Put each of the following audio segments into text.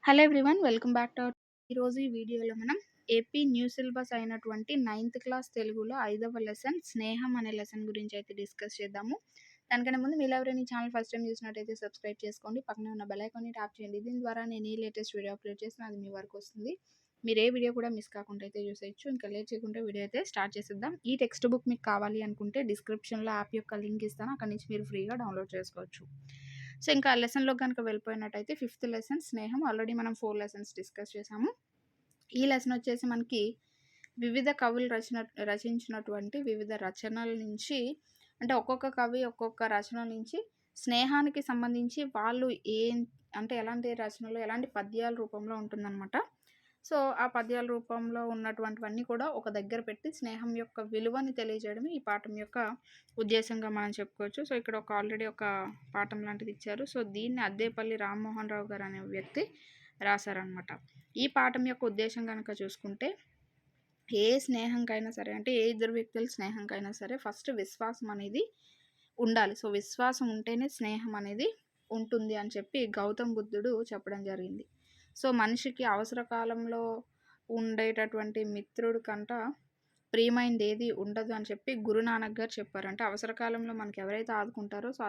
Hello everyone welcome back to ఈరోజు ఈ వీడియోలో మనం ఏపీ న్యూ సిలబస్ అయినటువంటి నైన్త్ క్లాస్ తెలుగులో 5వ లెసన్ స్నేహం అనే లెసన్ గురించి అయితే డిస్కస్ చేద్దాము. దానికన్నా ముందు మీరు ఎవరైనా ఈ ఛానల్ ఫస్ట్ టైం చూసినట్టయితే సబ్స్క్రైబ్ చేసుకోండి, పక్కన ఉన్న బెల్ ఐకాన్ని ట్యాప్ చేయండి. దీని ద్వారా నేను ఏ లేటెస్ట్ వీడియో అప్లోడ్ చేసినా అది మీ వరకు వస్తుంది. మీరు ఏ వీడియో కూడా మిస్ కాకుండా అయితే చూసేయచ్చు. ఇంకా లేట్ చేయకుండా వీడియో అయితే స్టార్ట్ చేసేద్దాం. ఈ టెక్స్ట్ బుక్ మీకు కావాలి అనుకుంటే డిస్క్రిప్షన్లో యాప్ యొక్క లింక్ ఇస్తాను, అక్కడి నుంచి మీరు ఫ్రీగా డౌన్లోడ్ చేసుకోవచ్చు. సో ఇంకా లెసన్లో కనుక వెళ్ళిపోయినట్టయితే 5th లెసన్ స్నేహం. ఆల్రెడీ మనం 4 లెసన్స్ డిస్కస్ చేసాము. ఈ లెసన్ వచ్చేసి మనకి వివిధ కవులు రచించినటువంటి వివిధ రచనల నుంచి, అంటే ఒక్కొక్క కవి ఒక్కొక్క రచన నుంచి స్నేహానికి సంబంధించి వాళ్ళు అంటే ఎలాంటి రచనలు ఎలాంటి పద్యాల రూపంలో ఉంటుందన్నమాట. సో ఆ పద్యాల రూపంలో ఉన్నటువంటివన్నీ కూడా ఒక దగ్గర పెట్టి స్నేహం యొక్క విలువని తెలియజేయడమే ఈ పాఠం యొక్క ఉద్దేశంగా మనం చెప్పుకోవచ్చు. సో ఇక్కడ ఆల్రెడీ ఒక పాఠం లాంటిది ఇచ్చారు. సో దీన్ని అద్దేపల్లి రామ్మోహన్ రావు గారు అనే వ్యక్తి రాశారనమాట. ఈ పాఠం యొక్క ఉద్దేశం కనుక చూసుకుంటే, ఏ స్నేహంకైనా సరే, అంటే ఏ ఇద్దరు వ్యక్తుల స్నేహంకైనా సరే ఫస్ట్ విశ్వాసం అనేది ఉండాలి. సో విశ్వాసం ఉంటేనే స్నేహం అనేది ఉంటుంది అని చెప్పి గౌతమ్ బుద్ధుడు చెప్పడం జరిగింది. సో మనిషికి అవసర కాలంలో ఉండేటటువంటి మిత్రుడు కంట ప్రియమైనది ఏది ఉండదు అని చెప్పి గురునానక్ గారు చెప్పారు. అంటే అవసర కాలంలో మనకి ఎవరైతే ఆదుకుంటారో సో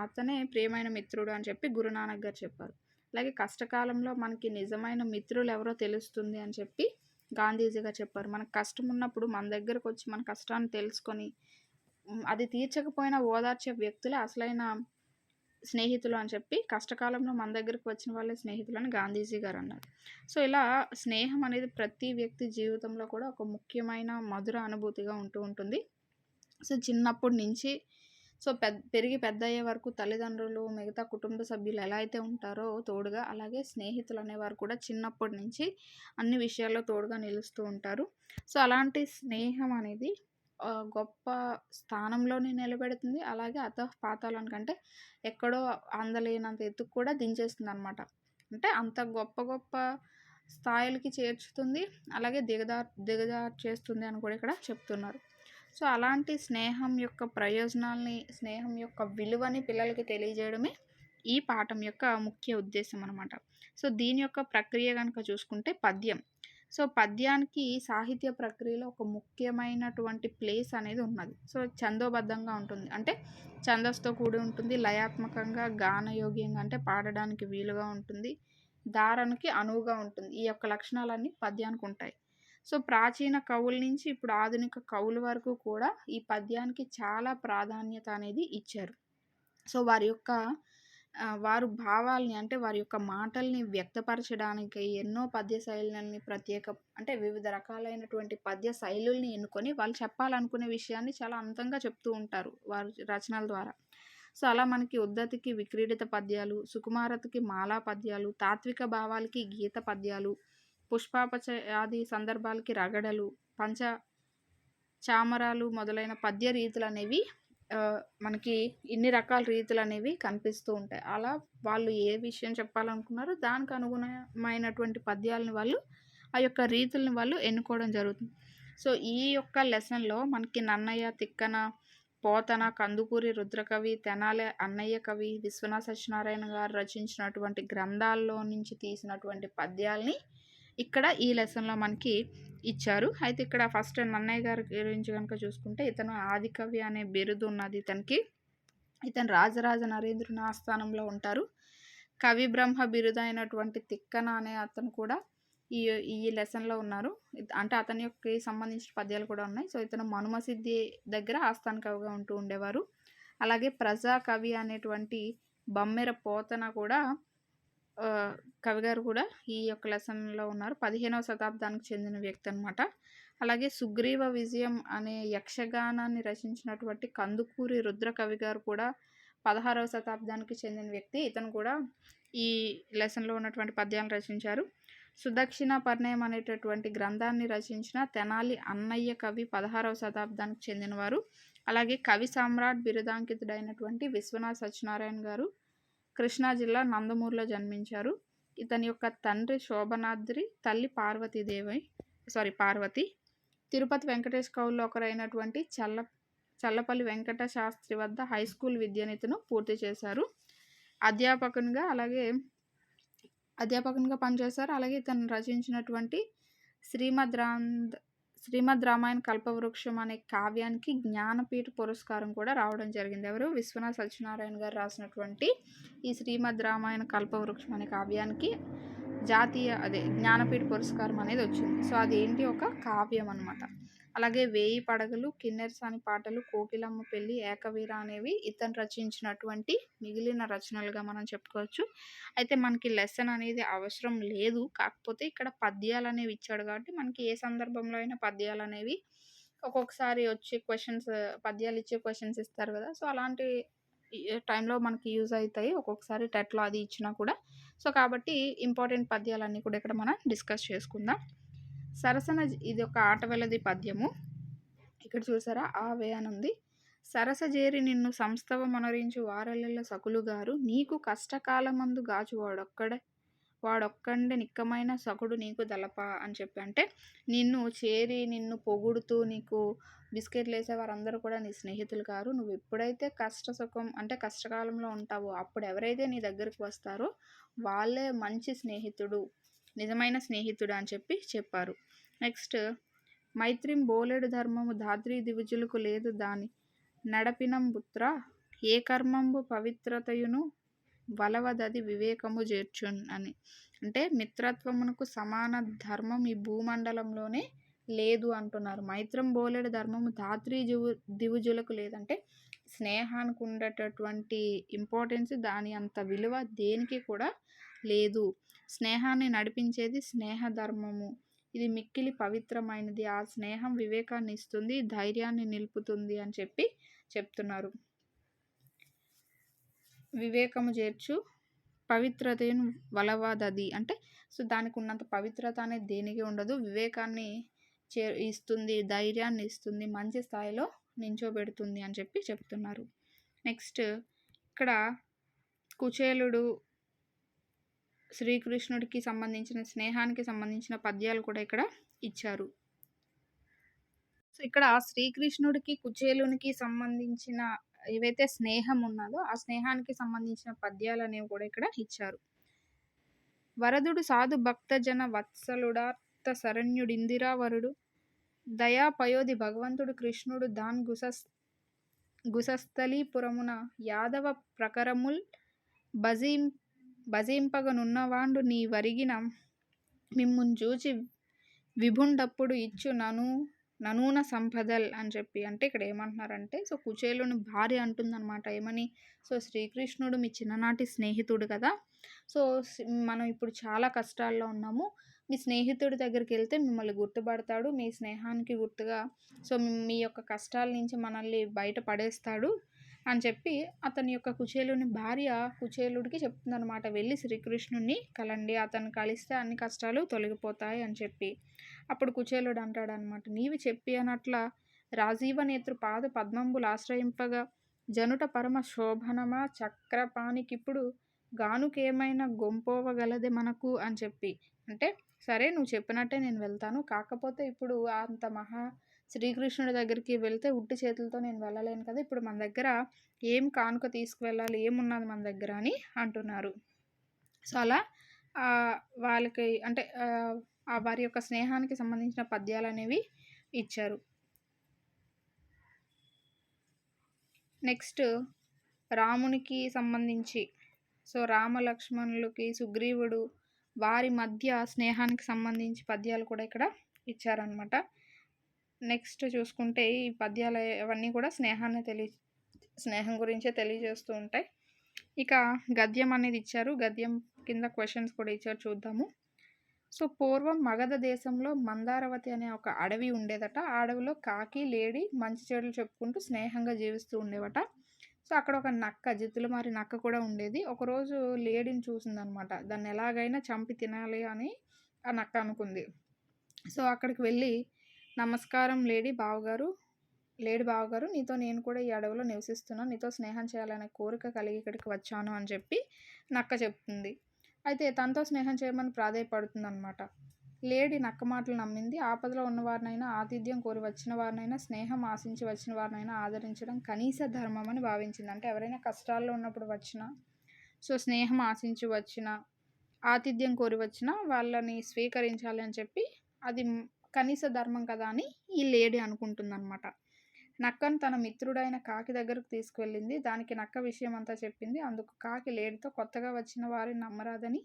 అతనే ప్రియమైన మిత్రుడు అని చెప్పి గురునానక్ గారు చెప్పారు. అలాగే కష్టకాలంలో మనకి నిజమైన మిత్రులు ఎవరో తెలుస్తుంది అని చెప్పి గాంధీజీ గారు చెప్పారు. మనకు కష్టం ఉన్నప్పుడు మన దగ్గరకు వచ్చి మన కష్టాన్ని తెలుసుకొని అది తీర్చకపోయినా ఓదార్చే వ్యక్తులే అసలైన స్నేహితులు అని చెప్పి, కష్టకాలంలో మన దగ్గరకు వచ్చిన వాళ్ళే స్నేహితులు అని గాంధీజీ గారు అన్నారు. సో ఇలా స్నేహం అనేది ప్రతి వ్యక్తి జీవితంలో కూడా ఒక ముఖ్యమైన మధుర అనుభూతిగా ఉంటుంది. సో చిన్నప్పటి నుంచి సో పెరిగి పెద్ద అయ్యే వరకు తల్లిదండ్రులు మిగతా కుటుంబ సభ్యులు ఎలా అయితే ఉంటారో తోడుగా, అలాగే స్నేహితులు అనేవారు కూడా చిన్నప్పటి నుంచి అన్ని విషయాల్లో తోడుగా నిలుస్తూ ఉంటారు. సో అలాంటి స్నేహం అనేది గొప్ప స్థానంలోనే నిలబెడుతుంది. అలాగే పాతాళానికంటే ఎక్కడో అందలేనంత ఎత్తుకు కూడా దించేస్తుందనమాట. అంటే అంత గొప్ప గొప్ప స్థాయిలకి చేర్చుతుంది, అలాగే దిగజార్చేస్తుంది అని కూడా ఇక్కడ చెప్తున్నారు. సో అలాంటి స్నేహం యొక్క ప్రయోజనాల్ని, స్నేహం యొక్క విలువని పిల్లలకి తెలియజేయడమే ఈ పాఠం యొక్క ముఖ్య ఉద్దేశం అనమాట. సో దీని యొక్క ప్రక్రియ కనుక చూసుకుంటే పద్యం. సో పద్యానికి సాహిత్య ప్రక్రియలో ఒక ముఖ్యమైనటువంటి ప్లేస్ అనేది ఉన్నది. సో ఛందోబద్ధంగా ఉంటుంది, అంటే ఛందస్తో కూడి ఉంటుంది. లయాత్మకంగా, గానయోగ్యంగా అంటే పాడడానికి వీలుగా ఉంటుంది. ధారణకి అనువుగా ఉంటుంది. ఈ యొక్క లక్షణాలన్నీ పద్యానికి ఉంటాయి. సో ప్రాచీన కవుల నుంచి ఇప్పుడు ఆధునిక కవుల వరకు కూడా ఈ పద్యానికి చాలా ప్రాధాన్యత అనేది ఇచ్చారు. సో వారు భావాల్ని, అంటే వారి యొక్క మాటల్ని వ్యక్తపరచడానికి ఎన్నో పద్య శైలుల్ని అంటే వివిధ రకాలైనటువంటి పద్య శైలుల్ని ఎన్నుకొని వాళ్ళు చెప్పాలనుకునే విషయాన్ని చాలా అందంగా చెప్తూ ఉంటారు వారి రచనల ద్వారా. సో అలా మనకి ఉద్ధతికి విక్రీడిత పద్యాలు, సుకుమారతకి మాలా పద్యాలు, తాత్విక భావాలకి గీత పద్యాలు, పుష్పాపచయాది సందర్భాలకి రగడలు, పంచ చామరాలు మొదలైన పద్య రీతులు అనేవి మనకి ఇన్ని రకాల రీతులు అనేవి కనిపిస్తూ ఉంటాయి. అలా వాళ్ళు ఏ విషయం చెప్పాలనుకున్నారో దానికి అనుగుణమైనటువంటి పద్యాలని వాళ్ళు ఆ యొక్క రీతుల్ని వాళ్ళు ఎన్నుకోవడం జరుగుతుంది. సో ఈ యొక్క లెసన్లో మనకి నన్నయ్య, తిక్కన, పోతన, కందుకూరి రుద్రకవి, తెనాలి అన్నయ్య కవి, విశ్వనాథ సత్యనారాయణ గారు రచించినటువంటి గ్రంథాల్లో నుంచి తీసినటువంటి పద్యాల్ని ఇక్కడ ఈ లెసన్లో మనకి ఇచ్చారు. అయితే ఇక్కడ ఫస్ట్ నన్నయ్య గారి గురించి కనుక చూసుకుంటే, ఇతను ఆదికవి అనే బిరుదు ఉన్నది ఇతనికి. ఇతను రాజరాజ నరేంద్రుని ఆస్థానంలో ఉంటారు. కవి బ్రహ్మ బిరుదైనటువంటి తిక్కన అనే అతను కూడా ఈ లెసన్లో ఉన్నారు. అంటే అతని యొక్క సంబంధించిన పద్యాలు కూడా ఉన్నాయి. సో ఇతను మనుమసిద్ధి దగ్గర ఆస్థాన కవిగా ఉంటూ ఉండేవారు. అలాగే ప్రజా కవి అనేటువంటి బమ్మెర పోతన కూడా కవిగారు కూడా ఈ యొక్క లెసన్లో ఉన్నారు. 15వ శతాబ్దానికి చెందిన వ్యక్తి అనమాట. అలాగే సుగ్రీవ విజయం అనే యక్షగానాన్ని రచించినటువంటి కందుకూరి రుద్ర కవి గారు కూడా 16వ శతాబ్దానికి చెందిన వ్యక్తి. ఇతను కూడా ఈ లెసన్లో ఉన్నటువంటి పద్యాలను రచించారు. సుదక్షిణ పరిణయం అనేటటువంటి గ్రంథాన్ని రచించిన తెనాలి అన్నయ్య కవి 16వ శతాబ్దానికి చెందినవారు. అలాగే కవి సామ్రాట్ బిరుదాంకితుడైనటువంటి విశ్వనాథ సత్యనారాయణ గారు కృష్ణా జిల్లా నందమూరులో జన్మించారు. ఇతని యొక్క తండ్రి శోభనాద్రి, తల్లి పార్వతి. తిరుపతి వెంకటేష్ కవుల్లో ఒకరైనటువంటి చల్లపల్లి వెంకట శాస్త్రి వద్ద హై స్కూల్ విద్యను పూర్తి చేశారు. అధ్యాపకునిగా అలాగే అధ్యాపకునిగా పనిచేశారు. అలాగే ఇతను రచించినటువంటి శ్రీమద్ రాంద్ 'శ్రీమద్ రామాయణ కల్పవృక్షం' అనే కావ్యానికి జ్ఞానపీఠ పురస్కారం కూడా రావడం జరిగింది. ఎవరు? విశ్వనాథ్ సత్యనారాయణ గారు రాసినటువంటి ఈ 'శ్రీమద్ రామాయణ కల్పవృక్షం' అనే కావ్యానికి జ్ఞానపీఠ పురస్కారం అనేది వచ్చింది. సో అదేంటి? ఒక కావ్యం అనమాట. అలాగే 'వేయి పడగలు', 'కిన్నెరసాని పాటలు', 'కోకిలమ్మ పెళ్ళి', 'ఏకవీర' అనేవి ఇతను రచించినటువంటి మిగిలిన రచనలుగా మనం చెప్పుకోవచ్చు. అయితే మనకి లెసన్ అనేది అవసరం లేదు. కాకపోతే ఇక్కడ పద్యాలనేవి ఇచ్చాడు కాబట్టి మనకి ఏ సందర్భంలో అయినా పద్యాలనేవి ఒక్కొక్కసారి వచ్చే పద్యాలు ఇచ్చే క్వెషన్స్ ఇస్తారు కదా! సో అలాంటి టైంలో మనకి యూజ్ అవుతాయి. ఒక్కొక్కసారి టెట్‌లో అది ఇచ్చినా కూడా. సో కాబట్టి ఇంపార్టెంట్ పద్యాలన్నీ కూడా ఇక్కడ మనం డిస్కస్ చేసుకుందాం. ఇది ఒక ఆటవెలది పద్యము. ఇక్కడ చూసారా? ఆవే అని ఉంది. సరసజేరి నిన్ను సంస్థవ మొనరించు వారలెల్ల సకులుగారు నీకు కష్టకాలమందు గాచు వాడొక్కండే నిక్కమైన సకుడు నీకు దలప అని చెప్పి, అంటే నిన్ను పొగుడుతూ నీకు బిస్కెట్లు వేసే వారందరూ కూడా నీ స్నేహితులు కారు. నువ్వు ఎప్పుడైతే కష్టకాలంలో ఉంటావో అప్పుడు ఎవరైతే నీ దగ్గరికి వస్తారో వాళ్ళే మంచి స్నేహితుడు, నిజమైన స్నేహితుడు అని చెప్పారు. నెక్స్ట్, మైత్రిం బోలెడు ధర్మము ధాత్రీ దివిజులకు లేదు దాని నడపినంబుత్ర ఏ కర్మంబు పవిత్రతయును వలవదది వివేకము చేర్చున్ అని. అంటే మిత్రత్వమునకు సమాన ధర్మం ఈ భూమండలంలోనే లేదు అంటున్నారు. మైత్రం బోలెడు ధర్మము ధాత్రీ దివుజులకు లేదంటే స్నేహానికి ఉండేటటువంటి ఇంపార్టెన్స్, దాని అంత విలువ దేనికి కూడా లేదు. స్నేహాన్ని నడిపించేది స్నేహ ధర్మము. ఇది మిక్కిలి పవిత్రమైనది. ఆ స్నేహం వివేకాన్ని ఇస్తుంది, ధైర్యాన్ని నిలుపుతుంది అని చెప్తున్నారు. వివేకము చేర్చు పవిత్రతను వలవదది అంటే సో దానికి ఉన్నంత పవిత్రత అనేది దేనికి ఉండదు. వివేకాన్ని ఇస్తుంది, ధైర్యాన్ని ఇస్తుంది, మంచి స్థాయిలో నించోబెడుతుంది అని చెప్తున్నారు. నెక్స్ట్, ఇక్కడ కుచేలుడు శ్రీకృష్ణుడికి సంబంధించిన స్నేహానికి సంబంధించిన పద్యాలు కూడా ఇక్కడ ఇచ్చారు. సో ఇక్కడ శ్రీకృష్ణుడికి కుచేలునికి సంబంధించిన ఏవైతే స్నేహం ఉన్నదో ఆ స్నేహానికి సంబంధించిన పద్యాలు అనేవి కూడా ఇక్కడ ఇచ్చారు. వరదుడు సాధు భక్తజన వత్సలుడార్త శరణ్యుడిందిరావరుడు దయాపయోధి భగవంతుడు కృష్ణుడు దాన్ గుసస్థలీపురమున యాదవ ప్రకరముల్ భజింపగనున్నవాండు నీ వరిగిన మిమ్మున్ జూచి విభుండప్పుడు ఇచ్చు ననూన సంపదల్ అని చెప్పి, అంటే ఇక్కడ ఏమంటున్నారంటే సో కుచేలుని భార్య అంటుందన్నమాట. ఏమని? సో శ్రీకృష్ణుడు మీ చిన్ననాటి స్నేహితుడు కదా, సో మనం ఇప్పుడు చాలా కష్టాల్లో ఉన్నాము, మీ స్నేహితుడి దగ్గరికి వెళ్తే మిమ్మల్ని గుర్తుపడతాడు, మీ స్నేహానికి గుర్తుగా సో మీ యొక్క కష్టాల నుంచి మనల్ని బయట పడేస్తాడు అని చెప్పి అతని యొక్క కుచేలుని భార్య కుచేలుడికి చెప్తుందనమాట. వెళ్ళి శ్రీకృష్ణుడిని కలండి, అతను కలిస్తే అన్ని కష్టాలు తొలగిపోతాయి అని చెప్పి. అప్పుడు కుచేలుడు అంటాడనమాట, నీవి చెప్పి అనట్ల రాజీవ నేత్రు పాద పద్మంబులు ఆశ్రయింపగా జనుట పరమ శోభనమా చక్రపాణికిప్పుడు గానుకేమైనా గొంపోవగలదే మనకు అని చెప్పి. అంటే సరే నువ్వు చెప్పినట్టే నేను వెళ్తాను, కాకపోతే ఇప్పుడు అంత శ్రీకృష్ణుడి దగ్గరికి వెళ్తే ఉట్టి చేతులతో నేను వెళ్ళలేను కదా, ఇప్పుడు మన దగ్గర ఏం కానుక తీసుకువెళ్ళాలి, ఏమున్నది మన దగ్గర అని అంటున్నారు. సో అలా వాళ్ళకి అంటే వారి యొక్క స్నేహానికి సంబంధించిన పద్యాలు అనేవి ఇచ్చారు. నెక్స్ట్, రామునికి సంబంధించి సో రామలక్ష్మణులకి సుగ్రీవుడు వారి మధ్య స్నేహానికి సంబంధించి పద్యాలు కూడా ఇక్కడ ఇచ్చారనమాట. నెక్స్ట్ చూసుకుంటే ఈ పద్యాలు అవన్నీ కూడా స్నేహం గురించే తెలియజేస్తూ ఉంటాయి. ఇక గద్యం అనేది ఇచ్చారు, గద్యం కింద క్వశ్చన్స్ కూడా ఇచ్చారు, చూద్దాము. సో పూర్వం మగధ దేశంలో మందారవతి అనే ఒక అడవి ఉండేదట. ఆ అడవిలో కాకి, లేడి మంచి చెడులు చెప్పుకుంటూ స్నేహంగా జీవిస్తూ ఉండేవట. సో అక్కడ ఒక నక్క, జిత్తులు మారి నక్క కూడా ఉండేది. ఒకరోజు లేడిని చూసిందనమాట. దాన్ని ఎలాగైనా చంపి తినాలి అని ఆ నక్క అనుకుంది. సో అక్కడికి వెళ్ళి, నమస్కారం లేడి బావగారు, నీతో నేను కూడా ఈ అడవిలో నివసిస్తున్నాను, నీతో స్నేహం చేయాలనే కోరిక కలిగి ఇక్కడికి వచ్చాను అని చెప్పి నక్క చెప్తుంది. అయితే తనతో స్నేహం చేయమని ప్రాధేయపడుతుంది అనమాట. లేడి నక్క మాటలు నమ్మింది. ఆపదలో ఉన్నవారినైనా, ఆతిథ్యం కోరి వచ్చిన వారినైనా, స్నేహం ఆశించి వచ్చిన వారినైనా ఆదరించడం కనీస ధర్మం అని భావించింది. అంటే ఎవరైనా కష్టాల్లో ఉన్నప్పుడు వచ్చినా, సో స్నేహం ఆశించి వచ్చిన ఆతిథ్యం కోరి వచ్చినా వాళ్ళని స్వీకరించాలి అని చెప్పి అది కనీస ధర్మం కదా అని ఈ లేడీ అనుకుంటుందనమాట. నక్కను తన మిత్రుడైన కాకి దగ్గరకు తీసుకువెళ్ళింది. దానికి నక్క విషయం అంతా చెప్పింది. అందుకు కాకి లేడీతో కొత్తగా వచ్చిన వారిని నమ్మరాదని,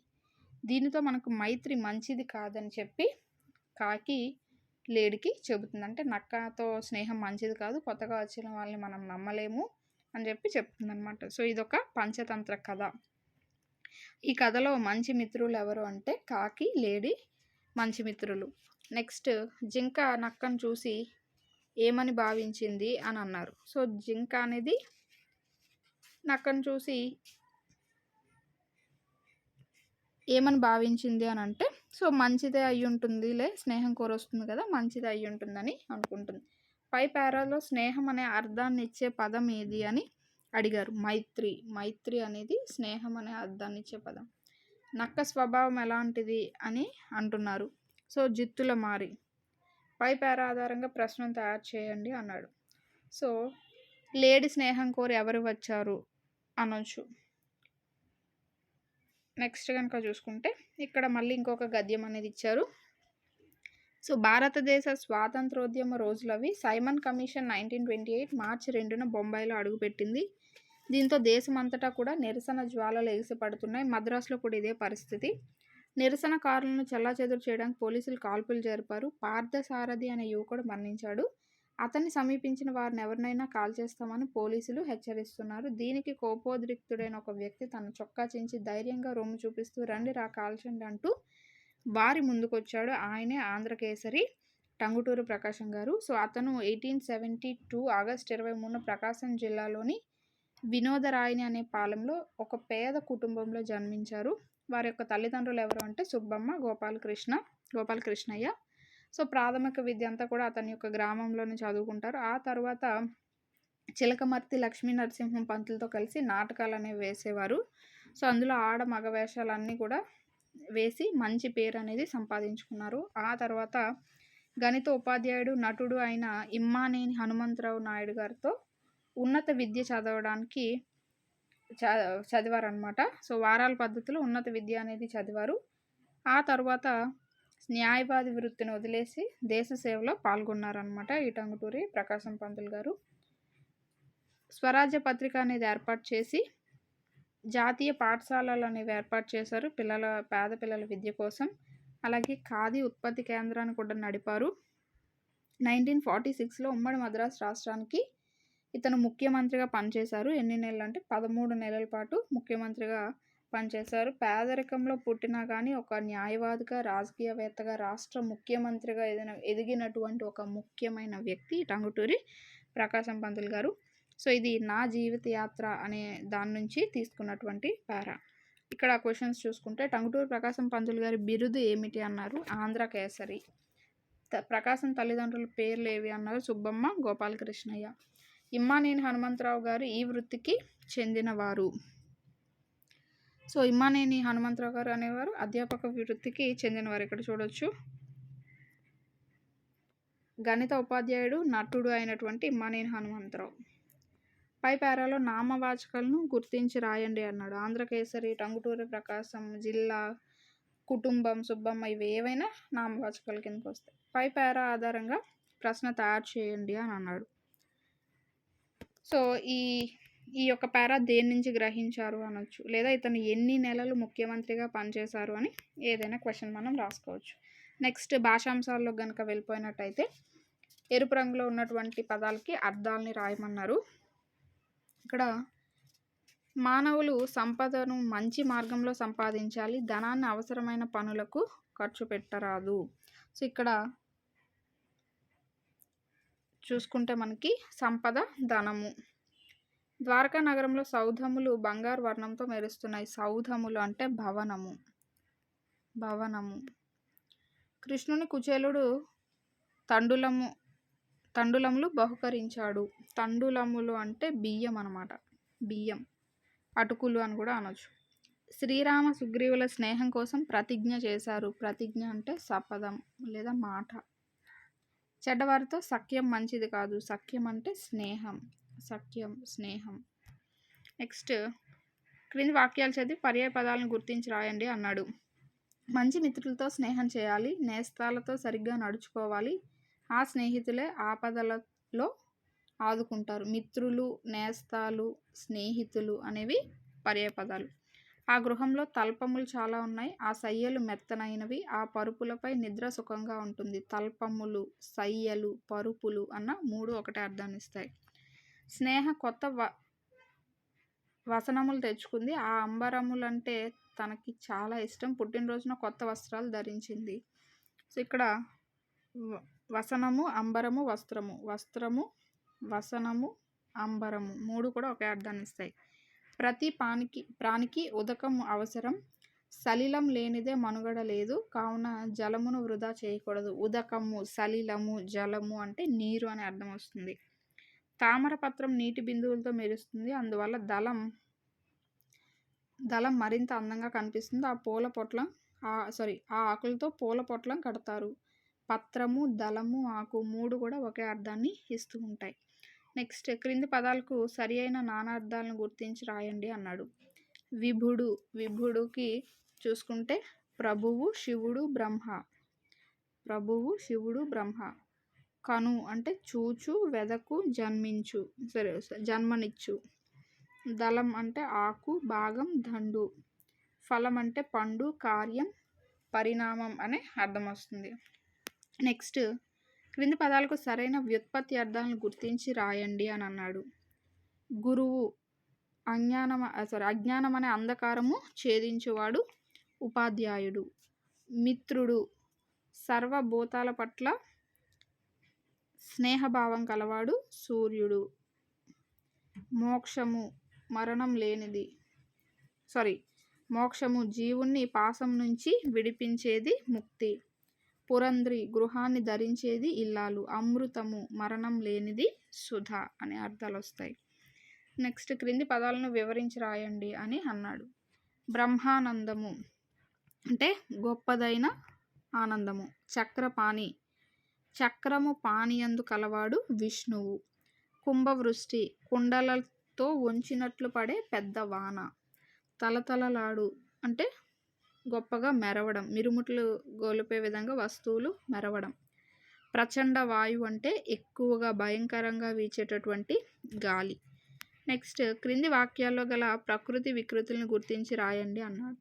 దీనితో మనకు మైత్రి మంచిది కాదని చెప్పి కాకి లేడీకి చెబుతుంది. అంటే నక్కతో స్నేహం మంచిది కాదు, కొత్తగా వచ్చిన వాళ్ళని మనం నమ్మలేము అని చెప్పి చెప్తుందనమాట. సో ఇదొక పంచతంత్ర కథ. ఈ కథలో మంచి మిత్రులు ఎవరు అంటే కాకి, లేడీ మంచి మిత్రులు. నెక్స్ట్ జింక నక్కను చూసి ఏమని భావించింది అని అన్నారు. సో జింక అనేది నక్కను చూసి ఏమని భావించింది అని అంటే, సో మంచిదే అయ్యి ఉంటుందిలే, స్నేహం కోరొస్తుంది కదా, మంచిదే అయ్యి ఉంటుందని అనుకుంటుంది. పై పేరాలో స్నేహం అనే అర్థాన్ని ఇచ్చే పదం ఏది అని అడిగారు. మైత్రి. మైత్రి అనేది స్నేహం అనే అర్థాన్ని ఇచ్చే పదం. నక్క స్వభావం ఎలాంటిది అని అంటున్నారు. సో జిత్తుల మారి. పై పేరా ఆధారంగా ప్రశ్నను తయారు చేయండి అన్నాడు. సో లేడీ స్నేహం కోరి ఎవరు వచ్చారు అనొచ్చు. నెక్స్ట్ కనుక చూసుకుంటే ఇక్కడ మళ్ళీ ఇంకొక గద్యం అనేది ఇచ్చారు. సో భారతదేశ స్వాతంత్రోద్యమ రోజులవి. సైమన్ కమిషన్ 1928 మార్చి 2న బొంబాయిలో అడుగుపెట్టింది. దీంతో దేశమంతటా కూడా నిరసన జ్వాలలు ఎగిసిపడుతున్నాయి. మద్రాసులో కూడా ఇదే పరిస్థితి. నిరసనకారులను చెల్లాచెదురు చేయడానికి పోలీసులు కాల్పులు జరిపారు. పార్థసారథి అనే యువకుడు మరణించాడు. అతన్ని సమీపించిన వారిని ఎవరినైనా కాల్చేస్తామని పోలీసులు హెచ్చరిస్తున్నారు. దీనికి కోపోద్రిక్తుడైన ఒక వ్యక్తి తన చొక్కా చించి ధైర్యంగా రొమ్ము చూపిస్తూ రండి రా కాల్చండి అంటూ వారి ముందుకొచ్చాడు. ఆయనే ఆంధ్రకేసరి టంగుటూరి ప్రకాశం గారు. సో అతను 1872 ఆగస్టు 23న ప్రకాశం జిల్లాలోని వినోదరాయని అనే పాలెంలో ఒక పేద కుటుంబంలో జన్మించారు. వారి యొక్క తల్లిదండ్రులు ఎవరు అంటే సుబ్బమ్మ, గోపాలకృష్ణయ్య. సో ప్రాథమిక విద్య అంతా కూడా అతని యొక్క గ్రామంలోనే చదువుకుంటారు. ఆ తర్వాత చిలకమర్తి లక్ష్మీ నరసింహం పంతులతో కలిసి నాటకాలు అనేవి వేసేవారు. సో అందులో ఆడ మగ వేషాలన్నీ కూడా వేసి మంచి పేరు అనేది సంపాదించుకున్నారు. ఆ తర్వాత గణిత ఉపాధ్యాయుడు, నటుడు అయిన ఇమ్మానేని హనుమంతరావు నాయుడు గారితో ఉన్నత విద్య చదవడానికి చదివారనమాట. సో వారాల పద్ధతిలో ఉన్నత విద్య అనేది చదివారు. ఆ తర్వాత న్యాయవాది వృత్తిని వదిలేసి దేశ సేవలో పాల్గొన్నారనమాట ఈ టంగుటూరి ప్రకాశం పంతులు గారు. స్వరాజ్య పత్రిక అనేది ఏర్పాటు చేసి జాతీయ పాఠశాలలు అనేవి ఏర్పాటు చేశారు పేద పిల్లల విద్య కోసం. అలాగే ఖాదీ ఉత్పత్తి కేంద్రాన్ని కూడా నడిపారు. 1946లో ఉమ్మడి మద్రాసు రాష్ట్రానికి ఇతను ముఖ్యమంత్రిగా పనిచేశారు. ఎన్ని నెలలు అంటే 13 నెలల పాటు ముఖ్యమంత్రిగా పనిచేశారు. పేదరికంలో పుట్టినా కానీ ఒక న్యాయవాదిగా, రాజకీయవేత్తగా, రాష్ట్ర ముఖ్యమంత్రిగా ఎదిగినటువంటి ఒక ముఖ్యమైన వ్యక్తి టంగుటూరి ప్రకాశం పంతులు గారు. సో ఇది నా జీవిత యాత్ర అనే దాని నుంచి తీసుకున్నటువంటి పారా. ఇక్కడ క్వశ్చన్స్ చూసుకుంటే టంగుటూరి ప్రకాశం పంతులు గారి బిరుదు ఏమిటి అన్నారు. ఆంధ్రకేసరి. ప్రకాశం తల్లిదండ్రుల పేర్లు ఏవి అన్నారు. సుబ్బమ్మ, గోపాలకృష్ణయ్య. ఇమ్మానేని హనుమంతరావు గారు ఈ వృత్తికి చెందినవారు. సో ఇమ్మానేని హనుమంతరావు గారు అనేవారు అధ్యాపక వృత్తికి చెందినవారు. ఇక్కడ చూడొచ్చు. గణిత ఉపాధ్యాయుడు, నటుడు అయినటువంటి ఇమ్మానేని హనుమంతరావు. పై పేరాలో నామవాచకాలను గుర్తించి రాయండి అన్నాడు. ఆంధ్రకేసరి, టంగుటూరి ప్రకాశం, జిల్లా, కుటుంబం, సుబ్బమ్మ ఇవి ఏవైనా నామవాచకాల కిందకు వస్తాయి. పై పేరా ఆధారంగా ప్రశ్న తయారు చేయండి అని అన్నాడు. సో ఈ యొక్క పేరా దేని నుంచి గ్రహించారు అనొచ్చు, లేదా ఇతను ఎన్ని నెలలు ముఖ్యమంత్రిగా పనిచేశారు అని ఏదైనా క్వశ్చన్ మనం రాసుకోవచ్చు. నెక్స్ట్ భాషాంశాల్లో కనుక వెళ్ళిపోయినట్టయితే ఎరుపు రంగులో ఉన్నటువంటి పదాలకి అర్థాలని రాయమన్నారు. ఇక్కడ మానవులు సంపదను మంచి మార్గంలో సంపాదించాలి, ధనాన్ని అవసరమైన పనులకు ఖర్చు పెట్టరాదు. సో ఇక్కడ చూసుకుంటే మనకి సంపద, ధనము. ద్వారకా నగరంలో సౌధములు బంగారు వర్ణంతో మెరుస్తున్నాయి. సౌధములు అంటే భవనము. కృష్ణుని కుచేలుడు తండులములు బహుకరించాడు. తండులములు అంటే బియ్యం అన్నమాట. బియ్యం, అటుకులు అని కూడా అనొచ్చు. శ్రీరామ సుగ్రీవుల స్నేహం కోసం ప్రతిజ్ఞ చేశారు. ప్రతిజ్ఞ అంటే శపథం లేదా మాట. చెడ్డవారితో సఖ్యం మంచిది కాదు. సఖ్యం అంటే స్నేహం. నెక్స్ట్ క్రింది వాక్యాలు చదివి పర్యాయ పదాలను గుర్తించి రాయండి అన్నాడు. మంచి మిత్రులతో స్నేహం చేయాలి, నేస్తాలతో సరిగ్గా నడుచుకోవాలి, ఆ స్నేహితులే ఆపదలలో ఆదుకుంటారు. మిత్రులు, నేస్తాలు, స్నేహితులు అనేవి పర్యాయ పదాలు. ఆ గృహంలో తల్పములు చాలా ఉన్నాయి, ఆ సయ్యలు మెత్తనైనవి, ఆ పరుపులపై నిద్ర సుఖంగా ఉంటుంది. తల్పములు, సయ్యలు, పరుపులు అన్న 3 ఒకటే అర్థాన్ని ఇస్తాయి. స్నేహ కొత్త వసనములు తెచ్చుకుంది, ఆ అంబరములంటే తనకి చాలా ఇష్టం, పుట్టినరోజున కొత్త వస్త్రాలు ధరించింది. సో ఇక్కడ వసనము, అంబరము, వస్త్రము, వస్త్రము, వసనము, అంబరము 3 కూడా ఒకే అర్థాన్ని ఇస్తాయి. ప్రతి ప్రాణికి ఉదకం అవసరం, సలిలం లేనిదే మనుగడ లేదు, కావున జలమును వృధా చేయకూడదు. ఉదకము, సలిలము, జలము అంటే నీరు అనే అర్థం వస్తుంది. తామరపత్రం నీటి బిందువులతో మెరుస్తుంది, అందువల్ల దళం మరింత అందంగా కనిపిస్తుంది. ఆ ఆకులతో పూల పొట్లం కడతారు. పత్రము, దళము, ఆకు 3 కూడా ఒకే అర్థాన్ని ఇస్తూ ఉంటాయి. నెక్స్ట్ క్రింది పదాలకు సరి అయిన నానార్థాలను గుర్తించి రాయండి అన్నాడు. విభుడు, విభుడుకి చూసుకుంటే ప్రభువు, శివుడు, బ్రహ్మ. ప్రభువు, శివుడు, బ్రహ్మ. కను అంటే చూచు, వెదకు, జన్మనిచ్చు. దళం అంటే ఆకు, భాగం, దండు. ఫలం అంటే పండు, కార్యం, పరిణామం అనే అర్థం వస్తుంది. నెక్స్ట్ క్రింది పదాలకు సరైన వ్యుత్పత్తి అర్థాలను గుర్తించి రాయండి అని అన్నాడు. గురువు అజ్ఞానం అనే అంధకారము ఛేదించువాడు, ఉపాధ్యాయుడు. మిత్రుడు సర్వభూతాల పట్ల స్నేహభావం కలవాడు, సూర్యుడు. మోక్షము జీవుణ్ణి పాసం నుంచి విడిపించేది, ముక్తి. పురంధ్రి గృహాన్ని ధరించేది, ఇల్లాలు. అమృతము మరణం లేనిది, సుధ అనే అర్థాలు వస్తాయి. నెక్స్ట్ క్రింది పదాలను వివరించి రాయండి అని అన్నాడు. బ్రహ్మానందము అంటే గొప్పదైన ఆనందము. చక్రపాణి చక్రము పానియందు కలవాడు, విష్ణువు. కుంభవృష్టి కుండలతో వంచినట్లు పడే పెద్ద వాన. తలతలలాడు అంటే గొప్పగా మెరవడం, మిరుముట్లు గొలిపే విధంగా వస్తువులు మెరవడం. ప్రచండ వాయువు అంటే ఎక్కువగా భయంకరంగా వీచేటటువంటి గాలి. నెక్స్ట్ క్రింది వాక్యాల్లో గల ప్రకృతి వికృతులను గుర్తించి రాయండి అన్నాడు.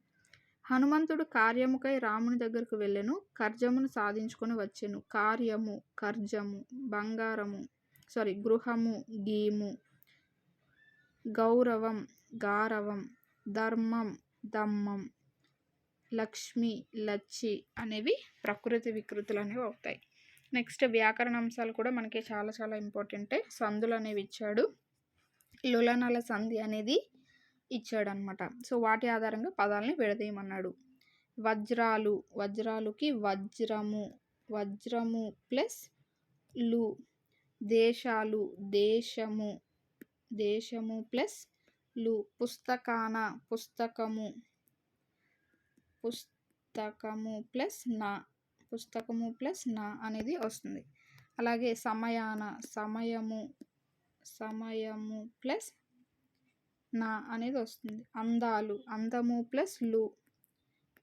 హనుమంతుడు కార్యముకై రాముని దగ్గరకు వెళ్ళెను, కర్జమును సాధించుకొని వచ్చెను. కార్యము, కర్జము, గృహము, గీము. గౌరవం, గారవం. ధర్మం, దమ్మం. లక్ష్మి, లచ్చి అనేవి ప్రకృతి వికృతులు అనేవి అవుతాయి. నెక్స్ట్ వ్యాకరణ అంశాలు కూడా మనకి చాలా చాలా ఇంపార్టెంటే. సందులు అనేవి ఇచ్చాడు, లులనల సంధి అనేది ఇచ్చాడనమాట. సో వాటి ఆధారంగా పదాలని విడదీయమన్నాడు. వజ్రాలుకి వజ్రము, వజ్రము ప్లస్ లు. దేశాలు, దేశము ప్లస్ లు. పుస్తకము ప్లస్ నా అనేది వస్తుంది. అలాగే సమయము ప్లస్ నా అనేది వస్తుంది. అందము ప్లస్ లు.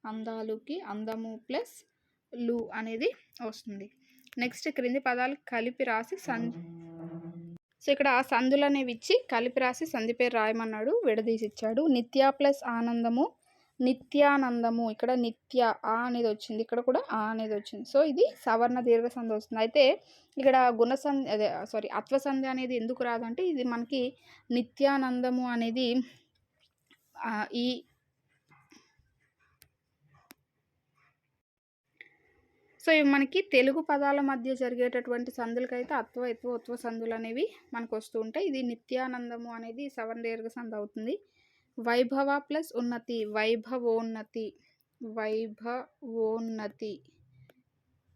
అందాలుకి అందము ప్లస్ లు అనేది వస్తుంది. నెక్స్ట్ క్రింది పదాలు కలిపి రాసి సో ఇక్కడ సందులు అనేవి ఇచ్చి కలిపి రాసి సంధి పేరు రాయమన్నాడు, విడదీసి ఇచ్చాడు. నిత్య ప్లస్ ఆనందము, నిత్యానందము. ఇక్కడ నిత్య ఆ అనేది వచ్చింది, ఇక్కడ కూడా ఆ అనేది వచ్చింది. సో ఇది సవర్ణ దీర్ఘ సంధి వస్తుంది. అయితే ఇక్కడ అత్వ సంధి అనేది ఎందుకు రాదంటే ఇది మనకి నిత్యానందము అనేది సో ఇవి మనకి తెలుగు పదాల మధ్య జరిగేటటువంటి సంధులకైతే ఉత్వ సంధులు అనేవి మనకు వస్తూ ఉంటాయి. ఇది నిత్యానందము అనేది సవర్ణ దీర్ఘ సంధి అవుతుంది. వైభవ ప్లస్ ఉన్నతి,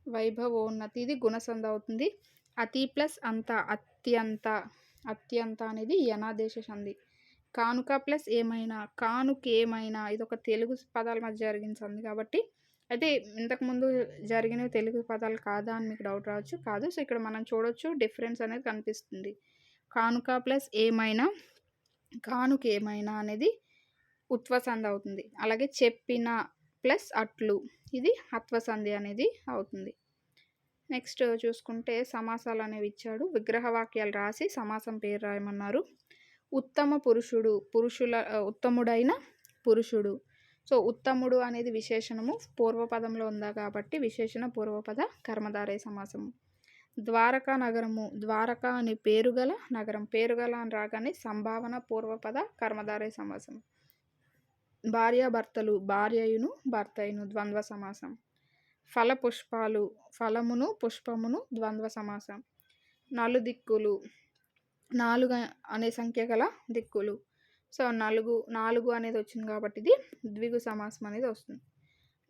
వైభవోన్నతి ఇది గుణసంధి అవుతుంది. అతి ప్లస్ అంత, అత్యంత అనేది యనాదేశ సంధి. కానుక ప్లస్ ఏమైనా, కానుకేమైనా ఇది ఒక తెలుగు పదాల మధ్య జరిగిన సంధి కాబట్టి. అయితే ఇంతకుముందు జరిగినవి తెలుగు పదాలు కాదా అని మీకు డౌట్ రావచ్చు. కాదు. సో ఇక్కడ మనం చూడొచ్చు డిఫరెన్స్ అనేది కనిపిస్తుంది. కానుక ప్లస్ ఏమైనా, కానుకేమైనా అనేది ఉత్వసంధి అవుతుంది. అలాగే చెప్పిన ప్లస్ అట్లు ఇది హత్వసంధి అనేది అవుతుంది. నెక్స్ట్ చూసుకుంటే సమాసాలనేవి ఇచ్చాడు. విగ్రహ వాక్యాలు రాసి సమాసం పేరు రాయమన్నారు. ఉత్తమ పురుషుడు, ఉత్తముడైన పురుషుడు. సో ఉత్తముడు అనేది విశేషణము పూర్వపదంలో ఉందా కాబట్టి విశేషణ పూర్వపద కర్మధారయ సమాసము. ద్వారకా నగరము, ద్వారకా అనే పేరుగల నగరం, పేరుగల అని రాగానే సంభావన పూర్వపద కర్మధారయ సమాసం. భార్యాభర్తలు, భార్యయును భర్తయును ద్వంద్వ సమాసం. ఫల పుష్పాలు, ఫలమును పుష్పమును ద్వంద్వ సమాసం. నలుదిక్కులు, 4 అనే సంఖ్య గల దిక్కులు. సో 4 అనేది వచ్చింది కాబట్టి ఇది ద్విగు సమాసం అనేది వస్తుంది.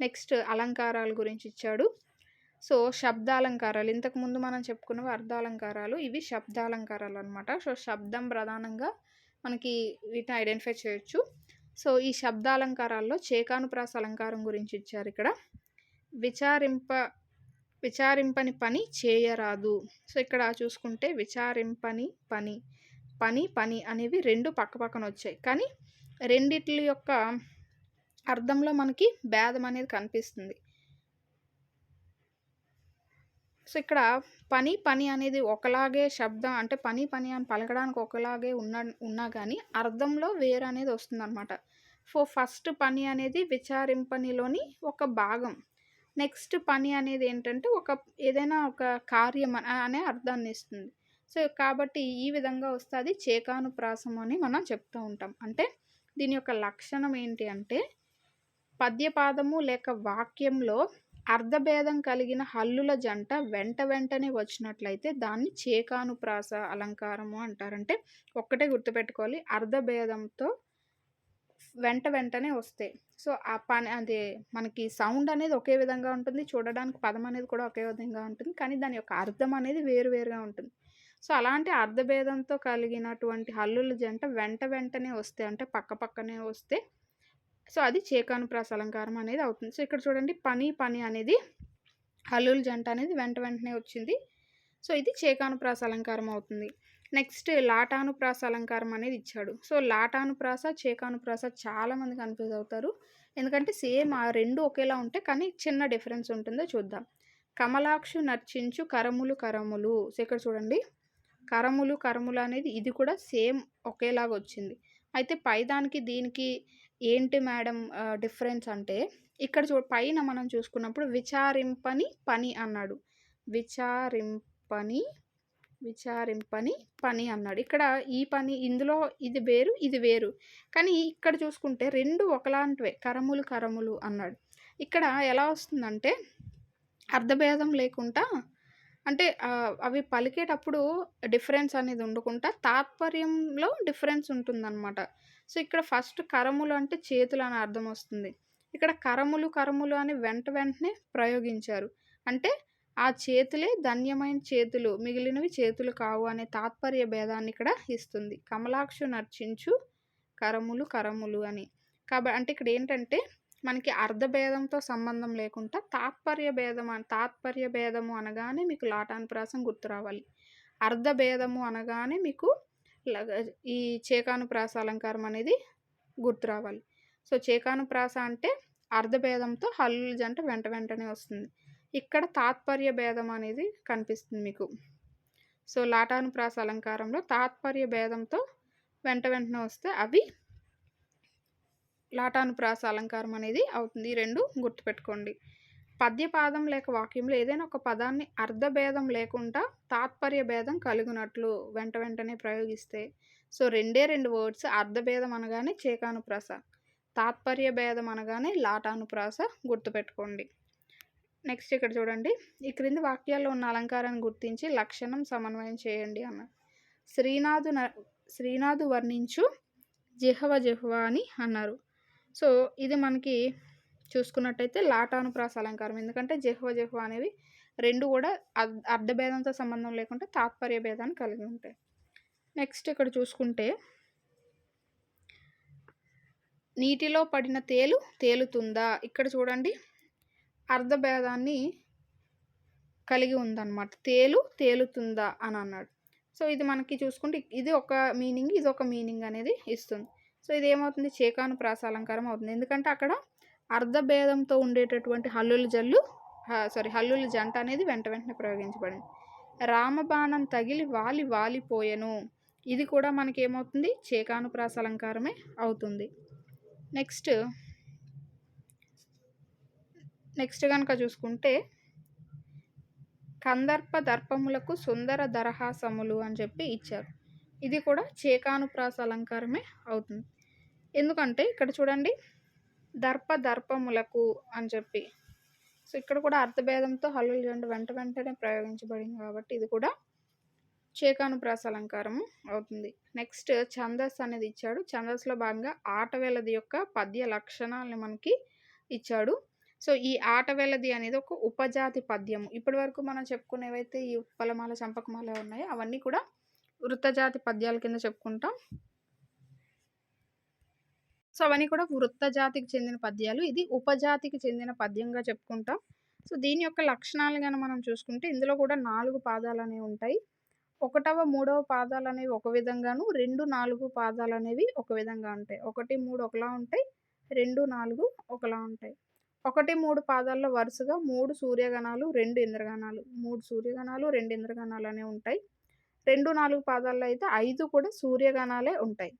నెక్స్ట్ అలంకారాల గురించి ఇచ్చాడు. సో శబ్దాలంకారాలు, ఇంతకుముందు మనం చెప్పుకున్నవి అర్థాలంకారాలు, ఇవి శబ్దాలంకారాలు అనమాట. సో శబ్దం ప్రధానంగా మనకి వీటిని ఐడెంటిఫై చేయొచ్చు. సో ఈ శబ్దాలంకారాల్లో చేకానుప్రాస అలంకారం గురించి ఇచ్చారు ఇక్కడ. విచారింపని పని చేయరాదు. సో ఇక్కడ చూసుకుంటే విచారింపని పని, పని అనేవి 2 పక్కపక్కన వచ్చాయి. కానీ రెండిట్ల యొక్క అర్థంలో మనకి భేదం అనేది కనిపిస్తుంది. సో ఇక్కడ పని అనేది ఒకలాగే శబ్దం అంటే పని అని పలకడానికి ఒకలాగే ఉన్నా కానీ అర్థంలో వేరు అనేది వస్తుందన్నమాట. ఫస్ట్ పని అనేది విచారింపనిలోని ఒక భాగం. నెక్స్ట్ పని అనేది ఏంటంటే ఏదైనా ఒక కార్యం అనే అర్థాన్ని ఇస్తుంది. సో కాబట్టి ఈ విధంగా వస్తుంది చేకానుప్రాసం అని మనం చెప్తూ ఉంటాం. అంటే దీని యొక్క లక్షణం ఏంటి అంటే పద్యపాదము లేక వాక్యంలో అర్ధభేదం కలిగిన హల్లుల జంట వెంటనే వచ్చినట్లయితే దాన్ని చేకానుప్రాస అలంకారము అంటారంటే ఒక్కటే గుర్తుపెట్టుకోవాలి, అర్ధభేదంతో వెంటనే వస్తాయి. సో ఆ పని అదే మనకి సౌండ్ అనేది ఒకే విధంగా ఉంటుంది, చూడడానికి పదం అనేది కూడా ఒకే విధంగా ఉంటుంది, కానీ దాని యొక్క అర్థం అనేది వేరుగా ఉంటుంది. సో అలాంటి అర్ధభేదంతో కలిగినటువంటి హల్లుల జంట వెంటనే వస్తే అంటే పక్కనే వస్తే సో అది చేకానుప్రాస అలంకారం అనేది అవుతుంది. సో ఇక్కడ చూడండి పని అనేది హల్లుల జంట అనేది వెంటనే వచ్చింది. సో ఇది చేకానుప్రాస అలంకారం అవుతుంది. నెక్స్ట్ లాటానుప్రాస అలంకారం అనేది ఇచ్చాడు. సో లాటానుప్రాస చేకానుప్రాస చాలామంది కన్ఫ్యూజ్ అవుతారు, ఎందుకంటే సేమ్ ఆ 2 ఒకేలా ఉంటాయి కానీ చిన్న డిఫరెన్స్ ఉంటుందో చూద్దాం. కమలాక్షు నర్చించు కరములు. సో ఇక్కడ చూడండి కరములు అనేది ఇది కూడా సేమ్ ఒకేలాగా వచ్చింది. అయితే పైదానికి దీనికి ఏంటి మేడం డిఫరెన్స్ అంటే ఇక్కడ పైన మనం చూసుకున్నప్పుడు విచారింపని పని అన్నాడు, విచారింపని పని అన్నాడు. ఇక్కడ ఈ పని ఇందులో ఇది వేరు కానీ ఇక్కడ చూసుకుంటే 2 ఒకలాంటివే, కరములు అన్నాడు. ఇక్కడ ఎలా వస్తుందంటే అర్ధభేదం లేకుండా అంటే అవి పలికేటప్పుడు డిఫరెన్స్ అనేది ఉండకుండా తాత్పర్యంలో డిఫరెన్స్ ఉంటుందన్నమాట. సో ఇక్కడ ఫస్ట్ కరములు అంటే చేతులు అని అర్థం వస్తుంది. ఇక్కడ కరములు అని వెంటనే ప్రయోగించారు. అంటే ఆ చేతులే ధన్యమైన చేతులు, మిగిలినవి చేతులు కావు అనే తాత్పర్య భేదాన్ని ఇక్కడ ఇస్తుంది. కమలాక్షు నర్చించు కరములు అని. కాబట్టి అంటే ఇక్కడ ఏంటంటే మనకి అర్ధభేదంతో సంబంధం లేకుండా తాత్పర్య భేదము అనగానే మీకు లాటానుప్రాసం గుర్తు రావాలి. అర్ధభేదము అనగానే మీకు ఈ చేకానుప్రాస అలంకారం అనేది గుర్తు రావాలి. సో చేకానుప్రాస అంటే అర్ధభేదంతో హల్లుల జంట వెంటనే వస్తుంది. ఇక్కడ తాత్పర్య భేదం అనేది కనిపిస్తుంది మీకు. సో లాటానుప్రాస అలంకారంలో తాత్పర్య భేదంతో వెంటనే వస్తే అవి లాటానుప్రాస అలంకారం అనేది అవుతుంది. ఈ 2 గుర్తుపెట్టుకోండి. పద్యపాదం లేక వాక్యంలో ఏదైనా ఒక పదాన్ని అర్ధభేదం లేకుండా తాత్పర్య భేదం కలుగునట్లు వెంటనే ప్రయోగిస్తే సో 2 వర్డ్స్, అర్ధభేదం అనగానే చేకానుప్రాస, తాత్పర్య భేదం అనగానే లాటానుప్రాస గుర్తుపెట్టుకోండి. నెక్స్ట్ ఇక్కడ చూడండి, ఈ క్రింది వాక్యాల్లో ఉన్న అలంకారాన్ని గుర్తించి లక్షణం సమన్వయం చేయండి అన్నారు. శ్రీనాథు వర్ణించు జిహ్వ అని అన్నారు. సో ఇది మనకి చూసుకున్నట్టయితే లాటానుప్రాస అలంకారం, ఎందుకంటే జిహ్వ అనేవి 2 కూడా అర్ధభేదంతో సంబంధం లేకుండా తాత్పర్య భేదాన్ని కలిగి ఉంటాయి. నెక్స్ట్ ఇక్కడ చూసుకుంటే నీటిలో పడిన తేలుతుందా, ఇక్కడ చూడండి అర్ధభేదాన్ని కలిగి ఉందన్నమాట. తేలుతుందా అని అన్నాడు. సో ఇది మనకి చూసుకుంటే ఇది ఒక మీనింగ్, ఇది ఒక మీనింగ్ అనేది ఇస్తుంది. సో ఇదేమవుతుంది చేకానుప్రాస అలంకారం అవుతుంది. ఎందుకంటే అక్కడ అర్ధభేదంతో ఉండేటటువంటి హల్లుల జంట అనేది వెంటనే ప్రయోగించబడింది. రామబాణం తగిలి వాలిపోయెను. ఇది కూడా మనకేమవుతుంది చేకానుప్రాస అలంకారమే అవుతుంది. నెక్స్ట్ కనుక చూసుకుంటే కందర్ప దర్పములకు సుందర దరహాసములు అని చెప్పి ఇచ్చారు. ఇది కూడా చేకానుప్రాస అలంకారమే అవుతుంది. ఎందుకంటే ఇక్కడ చూడండి దర్పములకు అని చెప్పి, సో ఇక్కడ కూడా అర్థభేదంతో హల్లుల జంట వెంటనే ప్రయోగించబడింది కాబట్టి ఇది కూడా చేకానుప్రాస అలంకారము అవుతుంది. నెక్స్ట్ ఛందస్సు అనేది ఇచ్చాడు. ఛందస్సులో భాగంగా ఆటవేలది యొక్క పద్య లక్షణాలను మనకి ఇచ్చాడు. సో ఈ ఆటవేలది అనేది ఒక ఉపజాతి పద్యము. ఇప్పటి వరకు మనం చెప్పుకునేవైతే ఈ ఉత్పలమాల చంపకమాల ఉన్నాయో అవన్నీ కూడా వృత్తజాతి పద్యాల కింద చెప్పుకుంటాం. సో అవన్నీ కూడా వృత్తజాతికి చెందిన పద్యాలు. ఇది ఉపజాతికి చెందిన పద్యంగా చెప్పుకుంటాం. సో దీని యొక్క లక్షణాలు కనుక మనం చూసుకుంటే ఇందులో కూడా 4 పాదాలు అనేవి ఉంటాయి. 1వ 3వ పాదాలు అనేవి ఒక విధంగాను, 2, 4 పాదాలు అనేవి ఒక విధంగా ఉంటాయి. 1, 3 ఒకలా ఉంటాయి, 2, 4 ఒకలా ఉంటాయి. 1, 3 పాదాల్లో వరుసగా 3 సూర్యగణాలు, 2 ఇంద్రగణాలు, 3 సూర్యగణాలు, 2 ఇంద్రగణాలు అనేవి ఉంటాయి. 2, 4 పాదాల్లో అయితే 5 కూడా సూర్యగణాలే ఉంటాయి.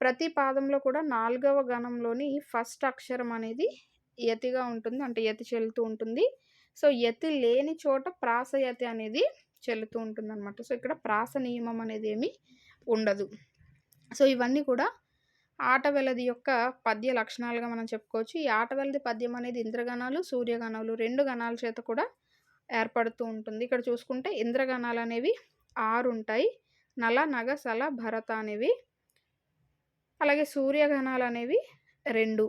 ప్రతి పాదంలో కూడా 4వ గణంలోని ఫస్ట్ అక్షరం అనేది యతిగా ఉంటుంది, అంటే యతి చెల్లుతూ ఉంటుంది. సో యతి లేని చోట ప్రాసయతి అనేది చెల్లుతూ ఉంటుంది అనమాట. సో ఇక్కడ ప్రాస నియమం అనేది ఏమీ ఉండదు. సో ఇవన్నీ కూడా ఆటవెలది యొక్క పద్య లక్షణాలుగా మనం చెప్పుకోవచ్చు. ఈ ఆటవెలది పద్యం అనేది ఇంద్రగణాలు, సూర్యగణాలు 2 గణాల చేత కూడా ఏర్పడుతూ ఉంటుంది. ఇక్కడ చూసుకుంటే ఇంద్రగణాలు అనేవి 6 ఉంటాయి. నల, నగ, సల, భరత అనేవి. అలాగే సూర్యగణాలు అనేవి 2,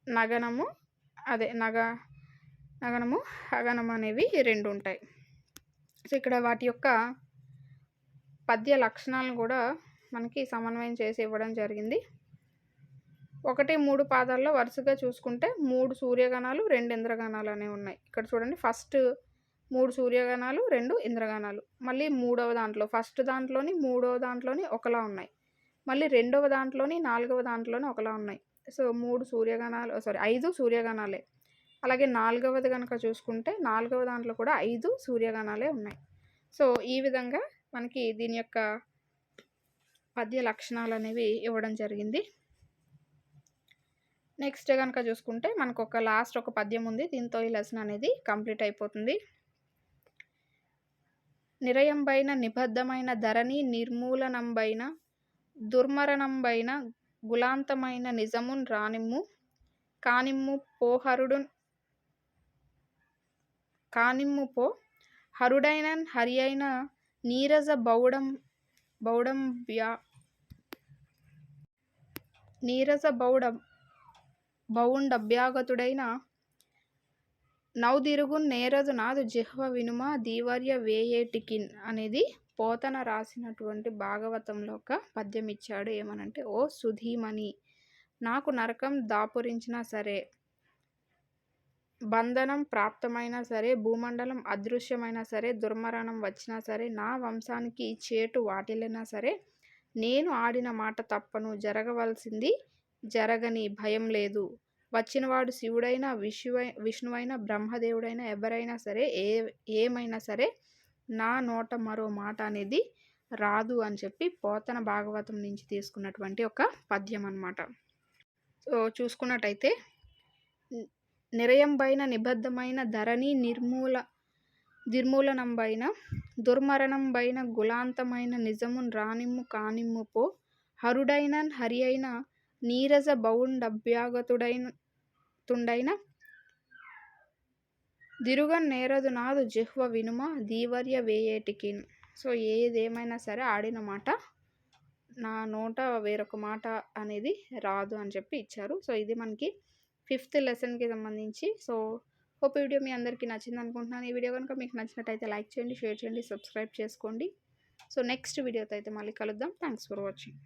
నగనము అగనము అనేవి 2 ఉంటాయి. సో ఇక్కడ వాటి యొక్క పద్య లక్షణాలను కూడా మనకి సమన్వయం చేసి ఇవ్వడం జరిగింది. 1, 3 పాదాల్లో వరుసగా చూసుకుంటే 3 సూర్యగణాలు, 2 ఇంద్రగణాలు అనేవి ఉన్నాయి. ఇక్కడ చూడండి ఫస్ట్ 3 సూర్యగణాలు, 2 ఇంద్రగణాలు. మళ్ళీ ఫస్ట్ దాంట్లోని 3వ దాంట్లోని ఒకలా ఉన్నాయి. మళ్ళీ 2వ దాంట్లోని 4వ దాంట్లోని ఒకలా ఉన్నాయి. సో 5 సూర్యగణాలే. అలాగే 4వది కనుక చూసుకుంటే 4వ దాంట్లో కూడా 5 సూర్యగణాలే ఉన్నాయి. సో ఈ విధంగా మనకి దీని యొక్క పద్య లక్షణాలు అనేవి ఇవ్వడం జరిగింది. నెక్స్ట్ కనుక చూసుకుంటే మనకు ఒక పద్యం ఉంది. దీంతో ఈ లెసన్ అనేది కంప్లీట్ అయిపోతుంది. నిరయంబైన నిబద్ధమైన ధరణి నిర్మూలనంబైన దుర్మరణంబైన గులాంతమైన నిజమున్ రానిమ్ము కానిమ్ము పో హరుడైనన్ హరి అయిన నీరజ బౌండభ్యాగతుడైన నౌదిరుగున్ నేరదు నాదు జిహ్వ వినుమ దీవర్య వేయేటికిన్ అనేది పోతన రాసినటువంటి భాగవతంలో ఒక పద్యం ఇచ్చాడు. ఏమనంటే, ఓ సుధీమణి, నాకు నరకం దాపురించినా సరే, బంధనం ప్రాప్తమైనా సరే, భూమండలం అదృశ్యమైనా సరే, దుర్మరణం వచ్చినా సరే, నా వంశానికి చేటు వాటిల్లినా సరే, నేను ఆడిన మాట తప్పను, జరగవలసింది జరగని, భయం లేదు. వచ్చినవాడు శివుడైనా, విష్ణువైనా, బ్రహ్మదేవుడైనా, ఎవరైనా సరే, ఏమైనా సరే, నా నోట మరో మాట అనేది రాదు అని చెప్పి పోతన భాగవతం నుంచి తీసుకున్నటువంటి ఒక పద్యం అన్నమాట. సో చూసుకున్నట్టయితే నిరయంబైన నిబద్ధమైన ధరణి నిర్మూలనంబైన దుర్మరణంబైన గులాంతమైన నిజమున్ రానిమ్ము కానిమ్ము పో హరుడైనన్ హరి అయిన నీరజ బౌండభ్యాగతుడైన దిరుగన్ నేరదు నాదు జిహ్వ వినుమ దీవర్య వేయేటికిన్. సో ఏదేమైనా సరే ఆడిన మాట, నా నోట వేరొక మాట అనేది రాదు అని చెప్పి ఇచ్చారు. సో ఇది మనకి 5th లెసన్కి సంబంధించి. సో హోప్ ఈ వీడియో మీ అందరికీ నచ్చింది అనుకుంటున్నాను. ఈ వీడియో కనుక మీకు నచ్చినట్టయితే లైక్ చేయండి, షేర్ చేయండి, సబ్స్క్రైబ్ చేసుకోండి. సో నెక్స్ట్ వీడియోతో అయితే మళ్ళీ కలుద్దాం. Thanks for watching.